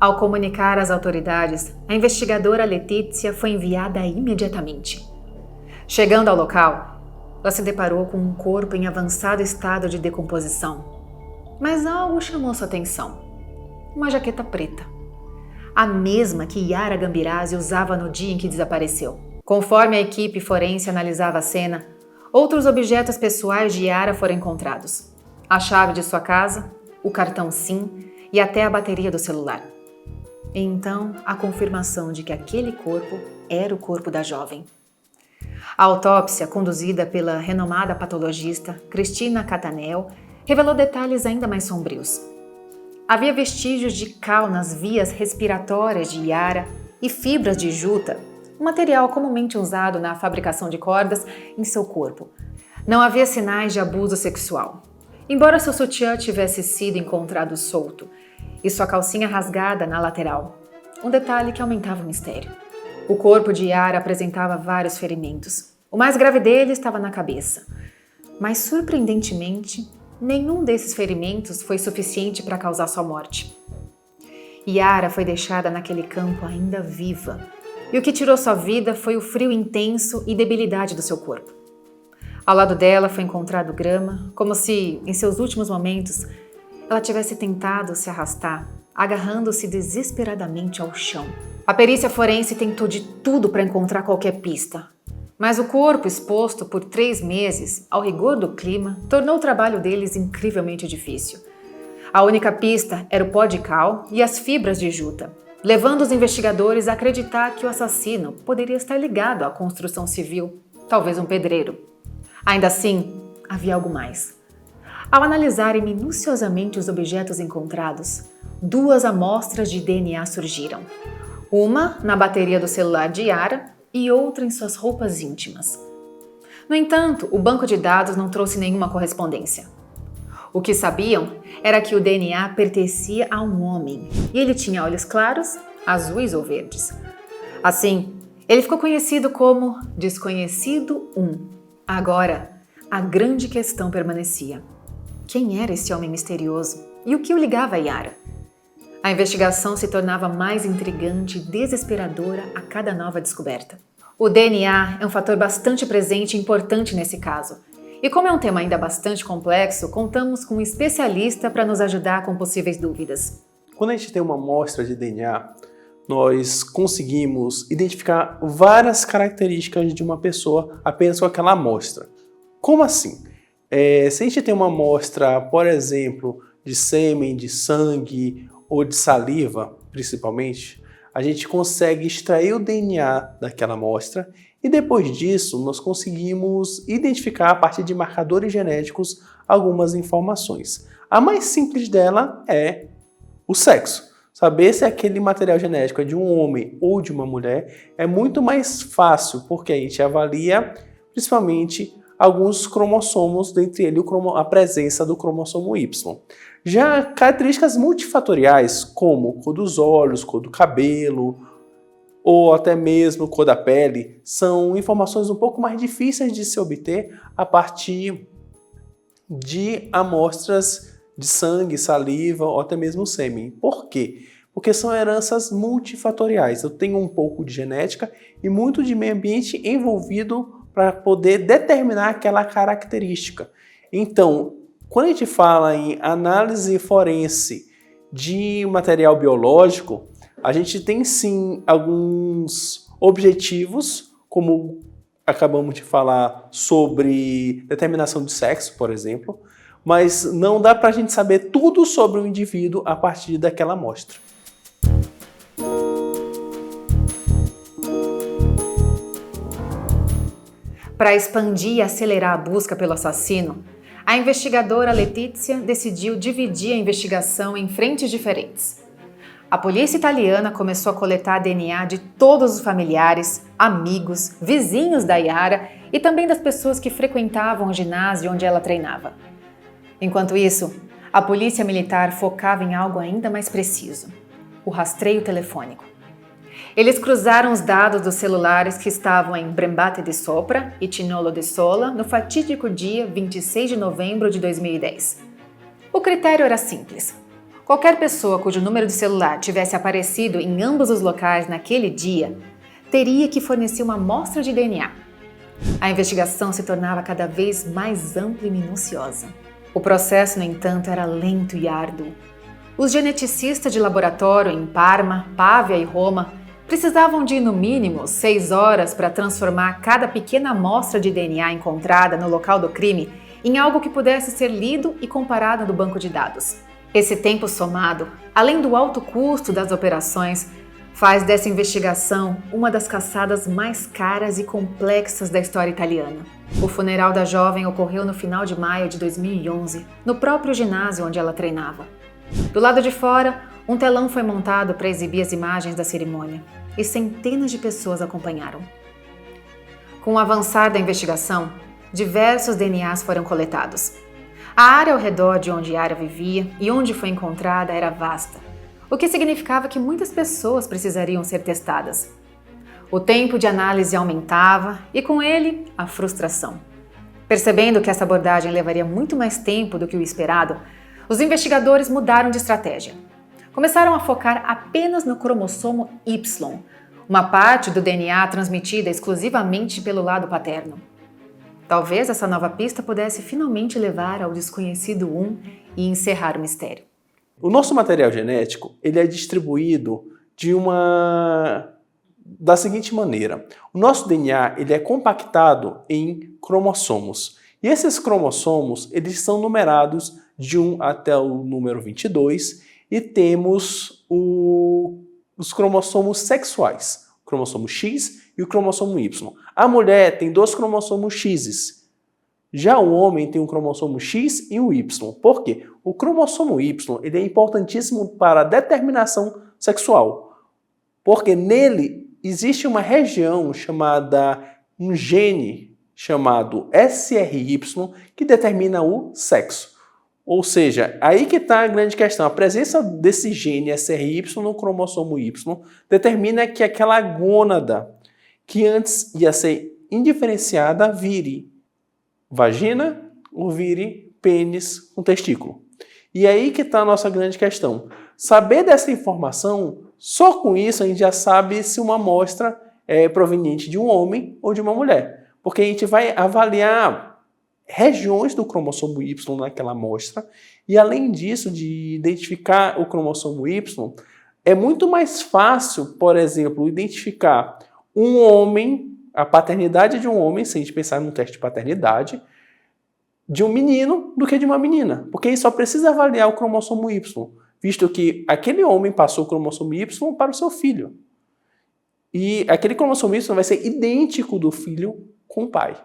Ao comunicar às autoridades, a investigadora Letícia foi enviada imediatamente. Chegando ao local, ela se deparou com um corpo em avançado estado de decomposição. Mas algo chamou sua atenção. Uma jaqueta preta. A mesma que Yara Gambirazzi usava no dia em que desapareceu. Conforme a equipe forense analisava a cena, outros objetos pessoais de Yara foram encontrados. A chave de sua casa, o cartão SIM e até a bateria do celular. E então, a confirmação de que aquele corpo era o corpo da jovem. A autópsia, conduzida pela renomada patologista Cristina Catanel, revelou detalhes ainda mais sombrios. Havia vestígios de cal nas vias respiratórias de Yara e fibras de juta, um material comumente usado na fabricação de cordas, em seu corpo. Não havia sinais de abuso sexual, embora seu sutiã tivesse sido encontrado solto e sua calcinha rasgada na lateral, um detalhe que aumentava o mistério. O corpo de Yara apresentava vários ferimentos. O mais grave deles estava na cabeça, mas surpreendentemente, nenhum desses ferimentos foi suficiente para causar sua morte. Yara foi deixada naquele campo ainda viva, e o que tirou sua vida foi o frio intenso e debilidade do seu corpo. Ao lado dela foi encontrado grama, como se, em seus últimos momentos, ela tivesse tentado se arrastar, agarrando-se desesperadamente ao chão. A perícia forense tentou de tudo para encontrar qualquer pista, mas o corpo exposto por 3 meses ao rigor do clima tornou o trabalho deles incrivelmente difícil. A única pista era o pó de cal e as fibras de juta, levando os investigadores a acreditar que o assassino poderia estar ligado à construção civil, talvez um pedreiro. Ainda assim, havia algo mais. Ao analisarem minuciosamente os objetos encontrados, 2 amostras de DNA surgiram. Uma na bateria do celular de Yara e outra em suas roupas íntimas. No entanto, o banco de dados não trouxe nenhuma correspondência. O que sabiam era que o DNA pertencia a um homem e ele tinha olhos claros, azuis ou verdes. Assim, ele ficou conhecido como Desconhecido 1. Agora, a grande questão permanecia. Quem era esse homem misterioso e o que o ligava a Yara? A investigação se tornava mais intrigante e desesperadora a cada nova descoberta. O DNA é um fator bastante presente e importante nesse caso. E como é um tema ainda bastante complexo, contamos com um especialista para nos ajudar com possíveis dúvidas. Quando a gente tem uma amostra de DNA, nós conseguimos identificar várias características de uma pessoa apenas com aquela amostra. Como assim? Se a gente tem uma amostra, por exemplo, de sêmen, de sangue ou de saliva, principalmente, a gente consegue extrair o DNA daquela amostra e depois disso nós conseguimos identificar a partir de marcadores genéticos algumas informações. A mais simples dela é o sexo. Saber se aquele material genético é de um homem ou de uma mulher é muito mais fácil, porque a gente avalia principalmente alguns cromossomos, dentre eles a presença do cromossomo Y. Já características multifatoriais, como cor dos olhos, cor do cabelo, ou até mesmo cor da pele, são informações um pouco mais difíceis de se obter a partir de amostras de sangue, saliva ou até mesmo sêmen. Por quê? Porque são heranças multifatoriais. Eu tenho um pouco de genética e muito de meio ambiente envolvido para poder determinar aquela característica. Então, quando a gente fala em análise forense de material biológico, a gente tem sim alguns objetivos, como acabamos de falar sobre determinação de sexo, por exemplo, mas não dá para a gente saber tudo sobre o indivíduo a partir daquela amostra. Para expandir e acelerar a busca pelo assassino, a investigadora Letícia decidiu dividir a investigação em frentes diferentes. A polícia italiana começou a coletar DNA de todos os familiares, amigos, vizinhos da Yara e também das pessoas que frequentavam o ginásio onde ela treinava. Enquanto isso, a polícia militar focava em algo ainda mais preciso: o rastreio telefônico. Eles cruzaram os dados dos celulares que estavam em Brembate di Sopra e Tinolo di Sola no fatídico dia 26 de novembro de 2010. O critério era simples. Qualquer pessoa cujo número de celular tivesse aparecido em ambos os locais naquele dia teria que fornecer uma amostra de DNA. A investigação se tornava cada vez mais ampla e minuciosa. O processo, no entanto, era lento e árduo. Os geneticistas de laboratório em Parma, Pávia e Roma precisavam de, no mínimo, 6 horas para transformar cada pequena amostra de DNA encontrada no local do crime em algo que pudesse ser lido e comparado no banco de dados. Esse tempo somado, além do alto custo das operações, faz dessa investigação uma das caçadas mais caras e complexas da história italiana. O funeral da jovem ocorreu no final de maio de 2011, no próprio ginásio onde ela treinava. Do lado de fora, um telão foi montado para exibir as imagens da cerimônia, e centenas de pessoas acompanharam. Com o avançar da investigação, diversos DNAs foram coletados. A área ao redor de onde Yara vivia e onde foi encontrada era vasta, o que significava que muitas pessoas precisariam ser testadas. O tempo de análise aumentava e, com ele, a frustração. Percebendo que essa abordagem levaria muito mais tempo do que o esperado, os investigadores mudaram de estratégia. Começaram a focar apenas no cromossomo Y, uma parte do DNA transmitida exclusivamente pelo lado paterno. Talvez essa nova pista pudesse finalmente levar ao desconhecido 1 e encerrar o mistério. O nosso material genético ele é distribuído da seguinte maneira. O nosso DNA ele é compactado em cromossomos. E esses cromossomos eles são numerados de 1 até o número 22 e temos os cromossomos sexuais, o cromossomo X e o cromossomo Y. A mulher tem 2 cromossomos X. Já o homem tem um cromossomo X e um Y. Por quê? O cromossomo Y ele é importantíssimo para a determinação sexual, porque nele existe uma região um gene chamado SRY que determina o sexo. Ou seja, aí que está a grande questão. A presença desse gene SRY no cromossomo Y determina que aquela gônada que antes ia ser indiferenciada vire vagina ou vire pênis com testículo. E aí que está a nossa grande questão. Saber dessa informação, só com isso a gente já sabe se uma amostra é proveniente de um homem ou de uma mulher. Porque a gente vai avaliar regiões do cromossomo Y naquela amostra e, além disso, de identificar o cromossomo Y, é muito mais fácil, por exemplo, identificar um homem, a paternidade de um homem, se a gente pensar num teste de paternidade, de um menino do que de uma menina. Porque aí só precisa avaliar o cromossomo Y, visto que aquele homem passou o cromossomo Y para o seu filho. E aquele cromossomo Y vai ser idêntico do filho com o pai.